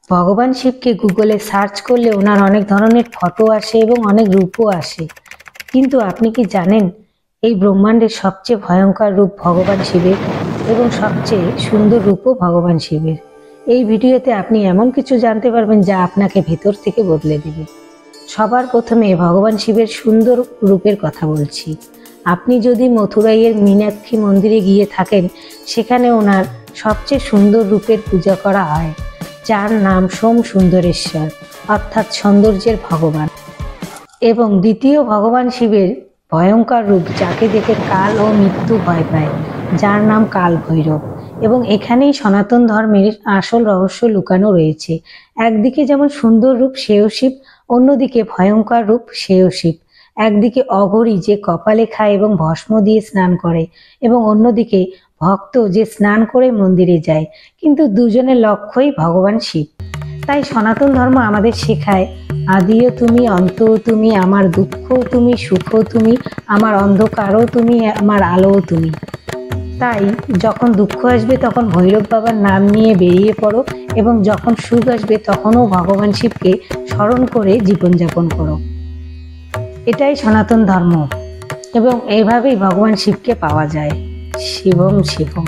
ভগবান শিবকে গুগলে সার্চ করলে ওনার অনেক ধরনের ফটো আসে এবং অনেক রূপও আসে, কিন্তু আপনি কি জানেন এই ব্রহ্মাণ্ডের সবচেয়ে ভয়ঙ্কর রূপ ভগবান শিবের এবং সবচেয়ে সুন্দর রূপও ভগবান শিবের। এই ভিডিওতে আপনি এমন কিছু জানতে পারবেন যা আপনাকে ভেতর থেকে বদলে দেবে। সবার প্রথমে ভগবান শিবের সুন্দর রূপের কথা বলছি। আপনি যদি মথুরাইয়ের মীনাক্ষী মন্দিরে গিয়ে থাকেন, সেখানে ওনার সবচেয়ে সুন্দর রূপের পূজা করা হয়, যার নাম সোম সুন্দরেশ্বর, অর্থাৎ সৌন্দর্যের ভগবান। এবং দ্বিতীয় ভগবান শিবের ভয়ঙ্কর রূপ, যাকে দেখে কাল ও মৃত্যু ভয় পায়, যার নাম কাল ভৈরব। এবং এখানেই সনাতন ধর্মের আসল রহস্য লুকানো রয়েছে। একদিকে যেমন সুন্দর রূপ সেও শিব, অন্যদিকে ভয়ঙ্কর রূপ সেও শিব। একদিকে অঘরী যে কপালে খায় এবং ভস্ম দিয়ে স্নান করে, এবং অন্যদিকে ভক্ত যে স্নান করে মন্দিরে যায়, কিন্তু দুজনের লক্ষ্যই ভগবান শিব। তাই সনাতন ধর্ম আমাদের শেখায়, আদিও তুমি, অন্তও তুমি, আমার দুঃখও তুমি, সুখও তুমি, আমার অন্ধকারও তুমি, আমার আলোও তুমি। তাই যখন দুঃখ আসবে তখন ভৈরব বাবার নাম নিয়ে বেরিয়ে পড়ো, এবং যখন সুখ আসবে তখনও ভগবান শিবকে স্মরণ করে জীবনযাপন করো। এটাই সনাতন ধর্ম, এবং এইভাবেই ভগবান শিবকে পাওয়া যায়। শিবম শিবম।